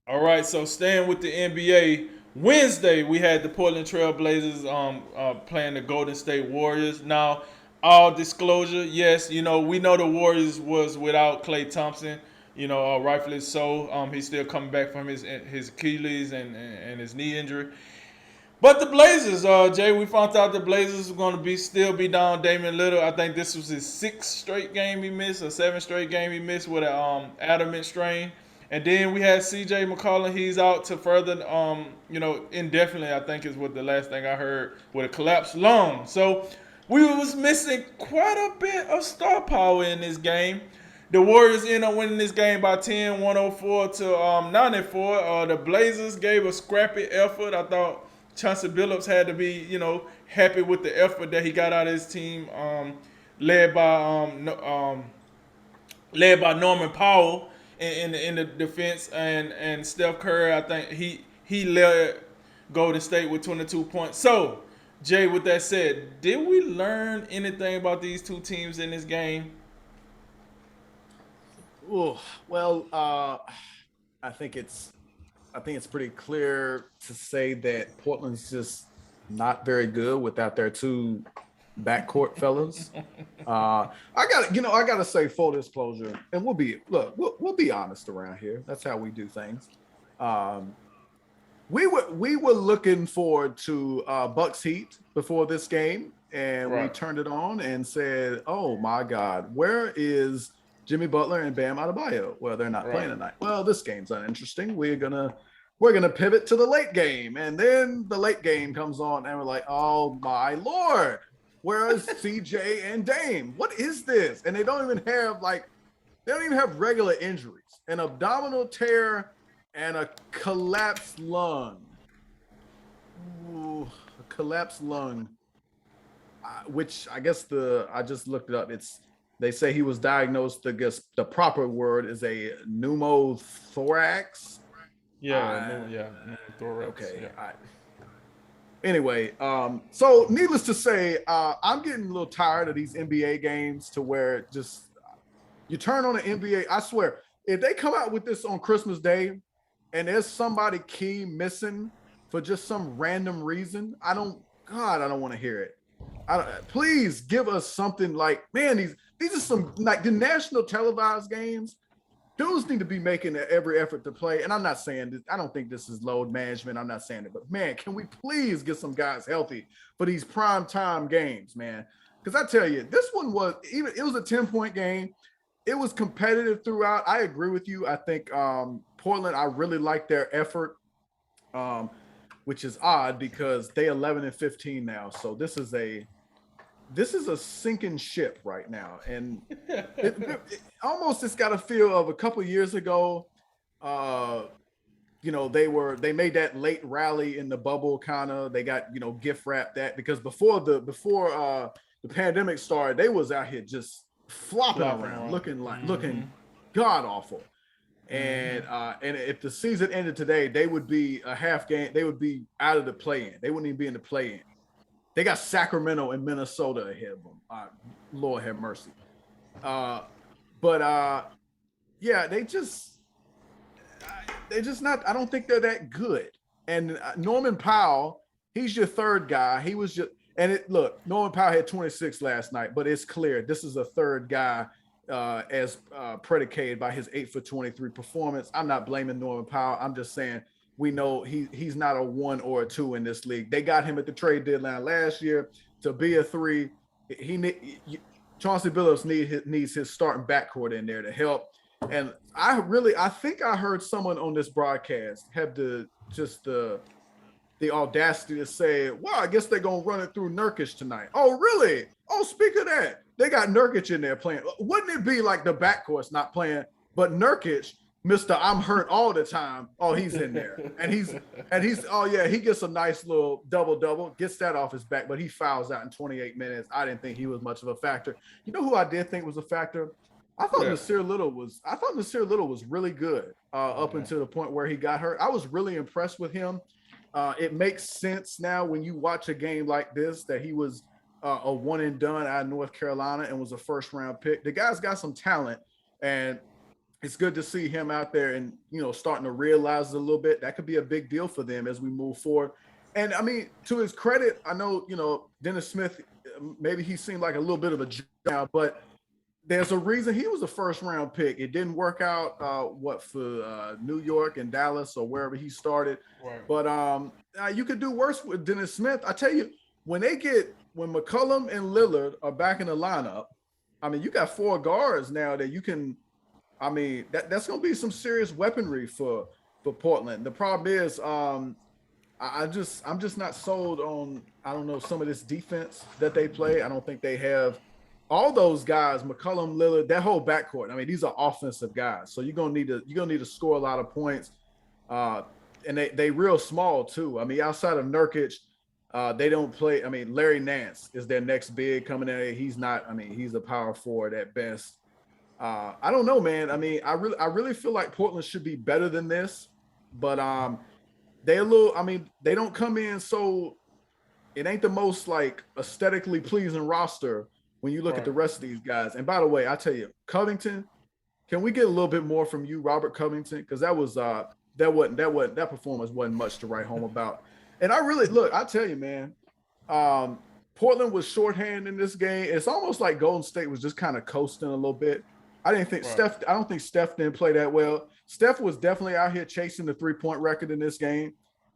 All right, so staying with the NBA, Wednesday we had the Portland Trail Blazers playing the Golden State Warriors. Now, all disclosure, yes, we know the Warriors was without Klay Thompson. Rightfully so. He's still coming back from his Achilles and his knee injury. But the Blazers, Jay, we found out the Blazers were going to be still be down Damian Lillard. I think this was his sixth straight game he missed, or seventh straight game he missed with a adamant strain. And then we had C.J. McCollum. He's out to further, indefinitely. I think is what the last thing I heard with a collapsed lung. So we was missing quite a bit of star power in this game. The Warriors end up winning this game by 10, 104 to 94. The Blazers gave a scrappy effort. I thought Chauncey Billups had to be, happy with the effort that he got out of his team, led by led by Norman Powell in the defense, and Steph Curry. I think he led Golden State with 22 points. So, Jay, with that said, did we learn anything about these two teams in this game? Ooh, well, I think it's I think it's pretty clear to say that Portland's just not very good without their two backcourt fellas. I gotta say full disclosure, and we'll be honest around here. That's how we do things. Um, we were looking forward to Bucks Heat before this game, and we Right. turned it on and said, "Oh my God, where is Jimmy Butler and Bam Adebayo?" Well, they're not Right. playing tonight. Well, this game's uninteresting. We're gonna pivot to the late game, and then the late game comes on, and we're like, "Oh my Lord, where's CJ and Dame? What is this?" And they don't even have regular injuries, an abdominal tear and a collapsed lung. Ooh, a collapsed lung, which I guess I just looked it up. They say he was diagnosed. I guess the proper word is a pneumothorax. Yeah. I, No. Yeah. No thorax. okay. Yeah. Anyway, so needless to say, I'm getting a little tired of these NBA games to where just you turn on the NBA. I swear, if they come out with this on Christmas Day and there's somebody key missing for just some random reason, I don't want to hear it. Please give us something like, man, these are some like the national televised games. Dudes need to be making every effort to play. And I'm not saying this, I don't think this is load management. I'm not saying it, but man, can we please get some guys healthy for these prime time games, man? Because I tell you, this one was even it was a 10-point game. It was competitive throughout. I agree with you. I think Portland, I really like their effort, um, which is odd because they 11 and 15 now. So this is a sinking ship right now, and it almost it's got a feel of a couple of years ago. Uh, they made that late rally in the bubble, kind of. They got gift wrapped that because before the pandemic started, they was out here just flopping Flopping around, around. looking god awful. And if the season ended today, they would be a half game. They would be out of the play in. They wouldn't even be in the play in. They got Sacramento and Minnesota ahead of them. Lord have mercy. Uh, but yeah, they just not. I don't think they're that good. And Norman Powell, he's your third guy. He was just look. Norman Powell had 26 last night, but it's clear this is a third guy as predicated by his 8 for 23 performance. I'm not blaming Norman Powell. I'm just saying we know he's not a one or a two in this league. They got him at the trade deadline last year to be a three. He Chauncey Billups needs his starting backcourt in there to help. And I think I heard someone on this broadcast have the audacity to say, "Well, I guess they're gonna run it through Nurkic tonight." Oh, really? Oh, speak of that, they got Nurkic in there playing. Wouldn't it be like the backcourt's not playing, but Nurkic, Mister, I'm hurt all the time. Oh, he's in there, and he's oh yeah, he gets a nice little double double, gets that off his back, but he fouls out in 28 minutes. I didn't think he was much of a factor. You know who I did think was a factor? Yeah. I thought Nasir Little was really good up Okay. until the point where he got hurt. I was really impressed with him. It makes sense now when you watch a game like this that he was a one and done out of North Carolina and was a first round pick. The guy's got some talent, and it's good to see him out there and starting to realize it a little bit. That could be a big deal for them as we move forward. And I mean, to his credit, I know Dennis Smith. Maybe he seemed like a little bit of a now, but there's a reason he was a first round pick. It didn't work out for New York and Dallas or wherever he started. Right. But you could do worse with Dennis Smith. I tell you, when McCollum and Lillard are back in the lineup, I mean, you got 4 guards now that you can. I mean, that's going to be some serious weaponry for Portland. The problem is, I'm just not sold on, I don't know, some of this defense that they play. I don't think they have all those guys, McCollum, Lillard, that whole backcourt. I mean, these are offensive guys, so you're gonna need to score a lot of points. And they real small too. I mean, outside of Nurkic, they don't play. I mean, Larry Nance is their next big coming in. He's not. I mean, he's a power forward at best. I don't know, man. I mean, I really feel like Portland should be better than this, but they don't come in, so it ain't the most like aesthetically pleasing roster when you look at the rest of these guys. And by the way, I tell you, Covington, can we get a little bit more from you, Robert Covington? Because that performance wasn't much to write home about. And I tell you, man, Portland was shorthand in this game. It's almost like Golden State was just kind of coasting a little bit. I don't think Steph didn't play that well. Steph was definitely out here chasing the 3-point record in this game.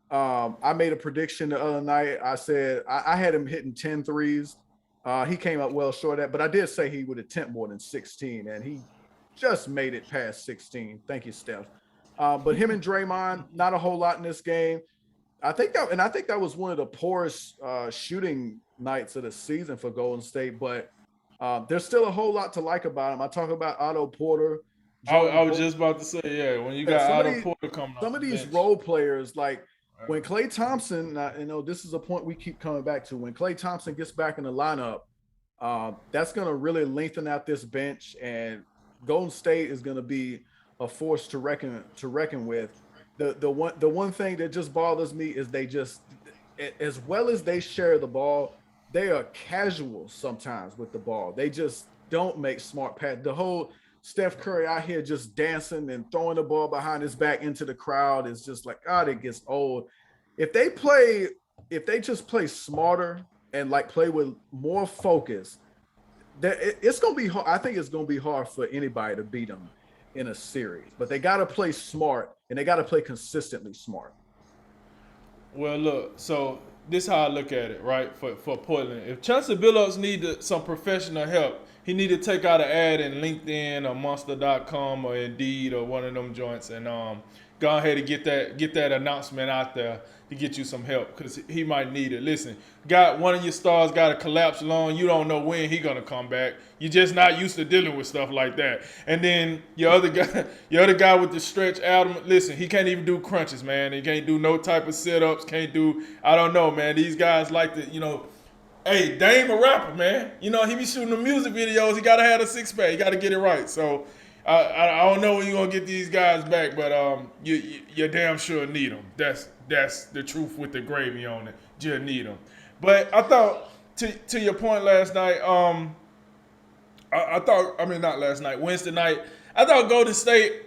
I made a prediction the other night. I said I had him hitting 10 threes. He came up well short of that, but I did say he would attempt more than 16, and he just made it past 16. Thank you, Steph. But him and Draymond, not a whole lot in this game. I think that was one of the poorest shooting nights of the season for Golden State, but there's still a whole lot to like about him. I talk about Otto Porter. I was just about to say, yeah, when you got Otto Porter coming up. Some of these role players, like when Klay Thompson, this is a point we keep coming back to. When Klay Thompson gets back in the lineup, that's going to really lengthen out this bench, and Golden State is going to be a force to reckon with. The one thing that just bothers me is they just, as well as they share the ball, they are casual sometimes with the ball. They just don't make smart passes. The whole Steph Curry out here just dancing and throwing the ball behind his back into the crowd is just like, God, it gets old. If they just play smarter and like play with more focus, it's going to be hard. I think it's going to be hard for anybody to beat them in a series, but they got to play smart and they got to play consistently smart. Well, look, so this is how I look at it, right? For Portland, if Chauncey Billups needed some professional help, he need to take out an ad in LinkedIn or Monster.com or Indeed or one of them joints and go ahead and get that announcement out there to get you some help because he might need it. Listen, one of your stars got a collapsed lung. You don't know when he gonna come back. You're just not used to dealing with stuff like that. And then your other guy with the stretch Adam, listen, he can't even do crunches, man. He can't do no type of sit-ups. Can't do, I don't know, man. These guys like to, hey, Dame a rapper, man. He be shooting the music videos. He gotta have a 6-pack. He gotta get it right. So I don't know when you're gonna get these guys back, but you damn sure need them. That's the truth with the gravy on it. You need them. But I thought to your point last night, not last night, Wednesday night, I thought Golden State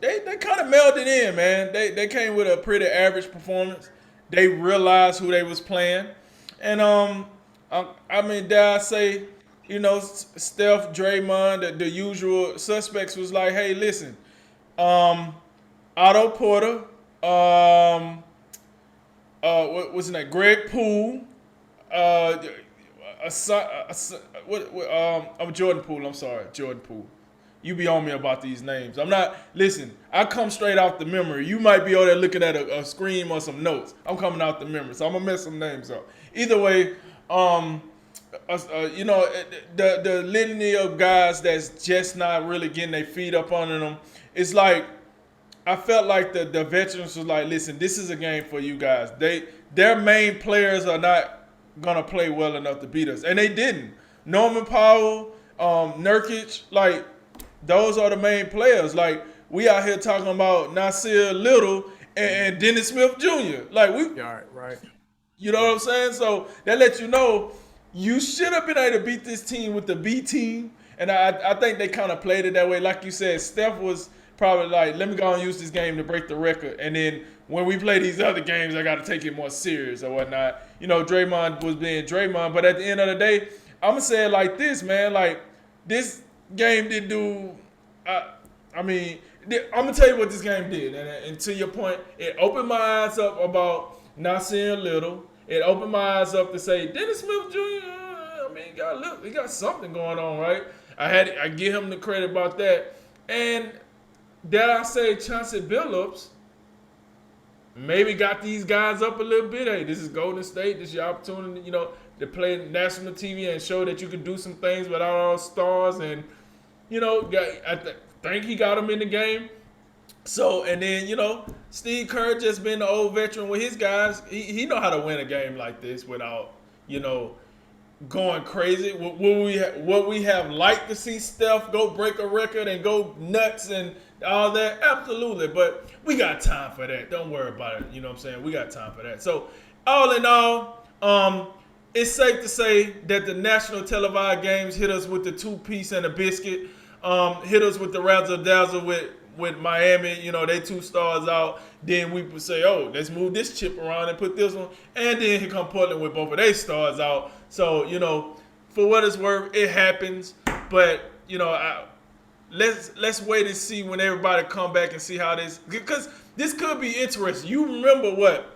they kind of melded in, man. They came with a pretty average performance. They realized who they was playing, and dare I say, Steph, Draymond, the usual suspects was like, hey, listen, Otto Porter, what was his name? Greg Poole, Jordan Poole. I'm sorry, Jordan Poole. You be on me about these names. I come straight out the memory. You might be over there looking at a screen or some notes. I'm coming out the memory, so I'm gonna mess some names up. Either way, the litany of guys that's just not really getting their feet up under them. It's like I felt like the veterans was like, listen, this is a game for you guys. Their main players are not gonna play well enough to beat us, and they didn't. Norman Powell, Nurkic, like those are the main players. Like we out here talking about Nasir Little and Dennis Smith Jr. Like right. You know what I'm saying? So that lets you know you should have been able to beat this team with the B team, And I think they kind of played it that way. Like you said, Steph was probably like, let me go and use this game to break the record. And then when we play these other games, I got to take it more serious or whatnot. You know, Draymond was being Draymond. But at the end of the day, I'm going to say it like this, man. Like, this game didn't do I'm going to tell you what this game did. And to your point, it opened my eyes up about not seeing little. It opened my eyes up to say, Dennis Smith Jr., he got something going on, right? I give him the credit about that. And dare I say, Chauncey Billups maybe got these guys up a little bit. Hey, this is Golden State. This is your opportunity, you know, to play national TV and show that you can do some things without all stars. And, you know, I think he got them in the game. So, and then, you know, Steve Kerr just being the old veteran with his guys. He know how to win a game like this without, you know, going crazy. What we have liked to see Steph go break a record and go nuts and all that? Absolutely. But we got time for that. Don't worry about it. You know what I'm saying? We got time for that. So, all in all, it's safe to say that the national televised games hit us with the two-piece and a biscuit. Hit us with the razzle-dazzle with Miami. You know, they 2 stars out. Then we would say, oh, let's move this chip around and put this one. And then here come Portland with both of their stars out. So, you know, for what it's worth, it happens. But, you know, let's wait and see when everybody come back and see how this, because this could be interesting. You remember what?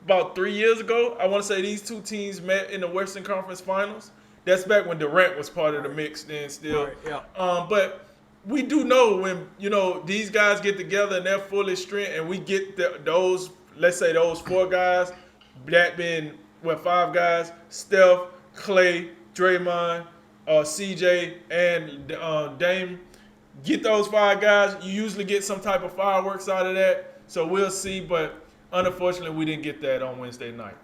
About 3 years ago, I want to say these 2 teams met in the Western Conference Finals. That's back when Durant was part of the mix then still. Right, yeah. But we do know when, you know, these guys get together and they're fully strength and we get those, let's say those 4 guys, that being, 5 guys, Steph, Clay, Draymond, CJ, and Dame, get those 5 guys, you usually get some type of fireworks out of that. So we'll see, but unfortunately we didn't get that on Wednesday night.